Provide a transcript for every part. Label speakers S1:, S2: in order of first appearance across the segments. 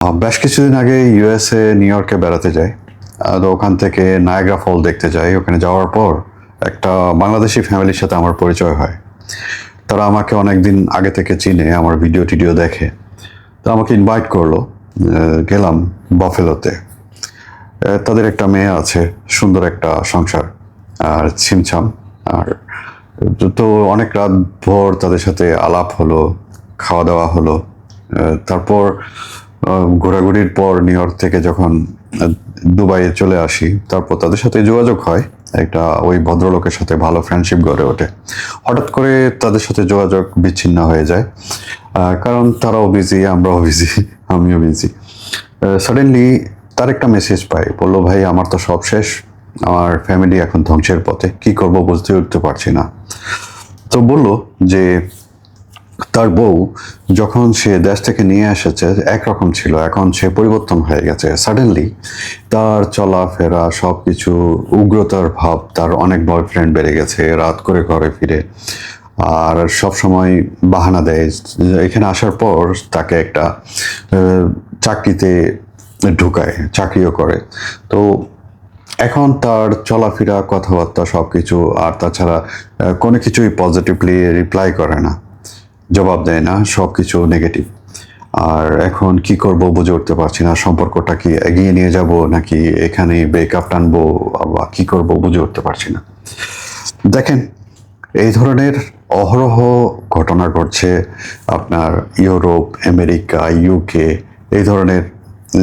S1: বেশ কিছুদিন আগে ইউএসএ নিউ ইয়র্কে বেড়াতে যাই। তো ওখান থেকে নায়াগ্রা ফল দেখতে যাই। ওখানে যাওয়ার পর একটা বাংলাদেশি ফ্যামিলির সাথে আমার পরিচয় হয়। তারা আমাকে অনেকদিন আগে থেকে চিনে, আমার ভিডিও টিডিও দেখে। তো আমাকে ইনভাইট করলো। গেলাম বাফেলোতে। তাদের একটা মেয়ে আছে, সুন্দর একটা সংসার আর ছিমছাম। আর তো অনেক রাত ভোর তাদের সাথে আলাপ হলো, খাওয়া দাওয়া হলো। তারপর ঘোরাঘুরির পর নিউ ইয়র্ক থেকে যখন দুবাইয়ে চলে আসি, তারপর তাদের সাথে যোগাযোগ হয়। একটা ওই ভদ্রলোকের সাথে ভালো ফ্রেন্ডশিপ গড়ে ওঠে। হঠাৎ করে তাদের সাথে যোগাযোগ বিচ্ছিন্ন হয়ে যায়, কারণ তারাও বিজি, আমরাও বিজি, আমিও বিজি। সাডেনলি তার একটা মেসেজ পাই, বললো ভাই আমার তো সব শেষ, আমার ফ্যামিলি এখন ধ্বংসের পথে, কি করব বুঝতে উঠতে পারছি না। তো বললো যে তার বউ যখন সে দেশ থেকে নিয়ে এসেছে একরকম ছিল, এখন সে পরিবর্তন হয়ে গেছে। সাডেনলি তার চলাফেরা সব কিছু, উগ্রতার ভাব, তার অনেক বয়ফ্রেন্ড বেড়ে গেছে, রাত করে ঘরে ফিরে আর সব সময় বাহানা দেয়। এখানে আসার পর তাকে একটা চাকরিতে ঢুকায়, চাকরিও করে। তো এখন তার চলাফেরা, কথাবার্তা সব কিছু, আর তাছাড়া কোনো কিছুই পজিটিভলি রিপ্লাই করে না, জবাব দেয় না, সব কিছু নেগেটিভ। আর এখন কি করব বুঝে উঠতে পারছি না, সম্পর্কটা কি এগিয়ে নিয়ে যাব নাকি এখানে ব্রেকআপ টানবো, বা কি করব বুঝে উঠতে পারছি না। দেখেন, এই ধরনের অহরহ ঘটনা ঘটছে আপনার ইউরোপ, আমেরিকা, ইউকে, এই ধরনের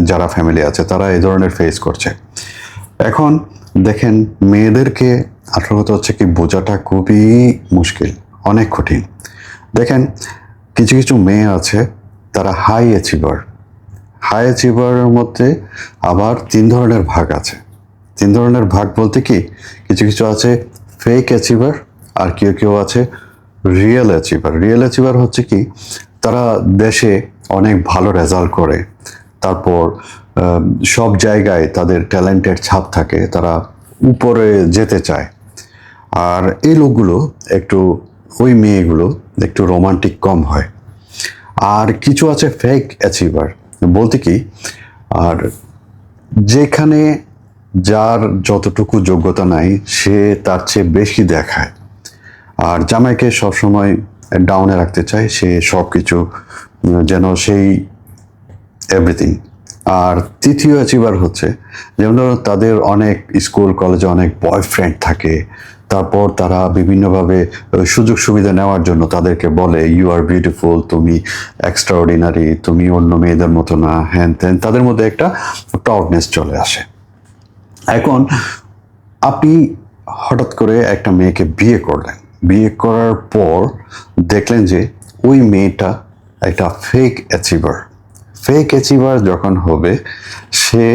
S1: যারা ফ্যামিলি আছে তারা এই ধরনের ফেস করছে। এখন দেখেন, মেয়েদেরকে আসল কথা হচ্ছে কি, বোঝাটা খুবই মুশকিল, অনেক কঠিন। দেখেন, কিছু কিছু মেয়ে আছে তারা হাই অ্যাচিভার। হাই অ্যাচিভারের মধ্যে আবার তিন ধরনের ভাগ আছে। তিন ধরনের ভাগ বলতে কি, কিছু কিছু আছে ফেক অ্যাচিভার, আর কেউ কেউ আছে রিয়েল অ্যাচিভার। রিয়েল অ্যাচিভার হচ্ছে কি, তারা দেশে অনেক ভালো রেজাল্ট করে, তারপর সব জায়গায় তাদের ট্যালেন্টের ছাপ থাকে, তারা উপরে যেতে চায়। আর এই লোকগুলো একটু, ওই মেয়েগুলো একটু রোমান্টিক কম হয়। আর কিছু আছে ফেক অ্যাচিভার, বলতে কি, আর যেখানে যার যতটুকু যোগ্যতা নাই সে তার চেয়ে বেশি দেখায়, আর জামাইকে সবসময় ডাউনে রাখতে চায়, সে সব কিছু যেন সেই এভরিথিং। আর তৃতীয় অ্যাচিভার হচ্ছে, যেমন ধরো তাদের অনেক স্কুল কলেজে অনেক বয়ফ্রেন্ড থাকে, তারপর তারা বিভিন্নভাবে সুযোগ সুবিধা নেওয়ার জন্য তাদেরকে বলে ইউ আর বিউটিফুল, তুমি এক্সট্রাঅর্ডিনারি, তুমি অন্য মেয়েদের মতো না, হ্যান ত্যান, তাদের মধ্যে একটা প্রাউডনেস চলে আসে। এখন আপনি হঠাৎ করে একটা মেয়েকে বিয়ে করলেন, বিয়ে করার পর দেখলেন যে ওই মেয়েটা একটা ফেক অ্যাচিভার। ফেক অ্যাচিভার যখন হবে, সে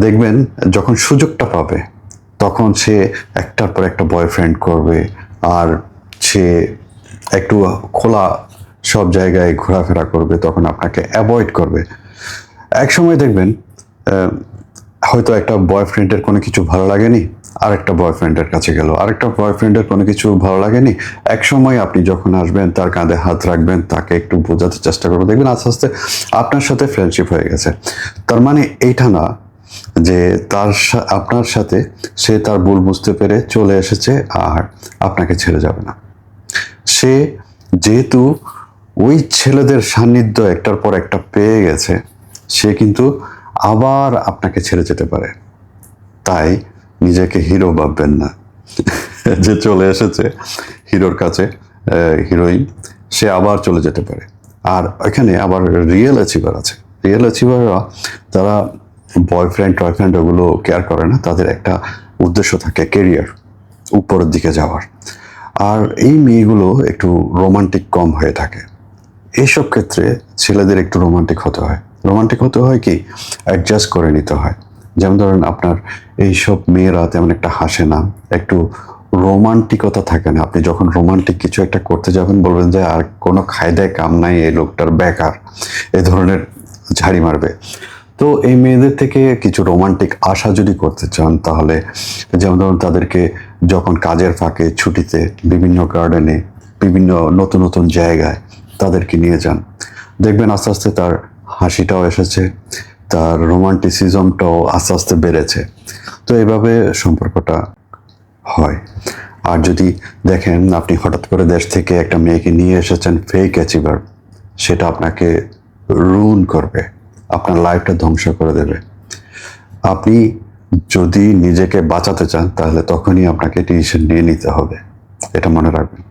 S1: দেখবেন যখন সুযোগটা পাবে তখন সে একটার পর একটা বয়ফ্রেন্ড করবে, আর সে একটু খোলা সব জায়গায় ঘোরাফেরা করবে, তখন আপনাকে অ্যাভয়েড করবে। এক সময় দেখবেন হয়তো একটা বয়ফ্রেন্ডের কোনো কিছু ভালো লাগেনি, আরেকটা বয়ফ্রেন্ডের কাছে গেল, আরেকটা বয়ফ্রেন্ডের কোনো কিছু ভালো লাগেনি, এক সময় আপনি যখন আসবেন তার কাঁধে হাত রাখবেন, তাকে একটু বোঝাতে চেষ্টা করবেন, দেখবেন আস্তে আস্তে আপনার সাথে ফ্রেন্ডশিপ হয়ে গেছে। তার মানে এইটা না যে আপনার সাথে সে তার ভুল বুঝতে পেরে চলে এসেছে আর আপনাকে ছেড়ে যাবে না। সে যেহেতু ওই ছেলেদের সান্নিধ্য একটার পর একটা পেয়ে গেছে, সে কিন্তু আবার আপনাকে ছেড়ে যেতে পারে। তাই নিজেকে হিরো ভাববেন না যে চলে এসেছে হিরোর কাছে, হিরোইন, সে আবার চলে যেতে পারে। আর এখানে আবার রিয়েল অ্যাচিভার আছে। রিয়েল অ্যাচিভাররা তারা বয়ফ্রেন্ড টয়ফ্রেন্ড ওগুলো কেয়ার করে না, তাদের একটা উদ্দেশ্য থাকে কেরিয়ার, উপরের দিকে যাওয়ার। আর এই মেয়েগুলো একটু রোমান্টিক কম হয়ে থাকে। এইসব ক্ষেত্রে ছেলেদের একটু রোমান্টিক হতে হয়। রোমান্টিক হতে হয় কি, অ্যাডজাস্ট করে নিতে হয়। যেমন ধরেন আপনার এইসব মেয়েরা তেমন একটা হাসে না, একটু রোমান্টিকতা থাকে না। আপনি যখন রোমান্টিক কিছু একটা করতে যাবেন বলবেন যে আর কোনো খায়দায় কাম নাই, এই লোকটার বেকার, এই ধরনের ঝাড়ি মারবে। তো এই মেয়েদের থেকে কিছু রোমান্টিক আশা যদি করতে চান, তাহলে যেমন ধরুন তাদেরকে যখন কাজের ফাঁকে ছুটিতে বিভিন্ন গার্ডেনে, বিভিন্ন নতুন নতুন জায়গায় তাদেরকে নিয়ে যান, দেখবেন আস্তে আস্তে তার হাসিটাও এসেছে, তার রোমান্টিসিজমটাও আস্তে আস্তে বেড়েছে। তো এইভাবে সম্পর্কটা হয়। আর যদি দেখেন আপনি হঠাৎ করে দেশ থেকে একটা মেয়েকে নিয়ে এসেছেন ফেক অ্যাচিভার, সেটা আপনাকে রুন করবে, আপনার লাইফটা ধ্বংস করে দেবে। আপনি যদি নিজেকে বাঁচাতে চান তাহলে তখনই আপনাকে ডিসিশন নিয়ে নিতে হবে, এটা মনে রাখবেন।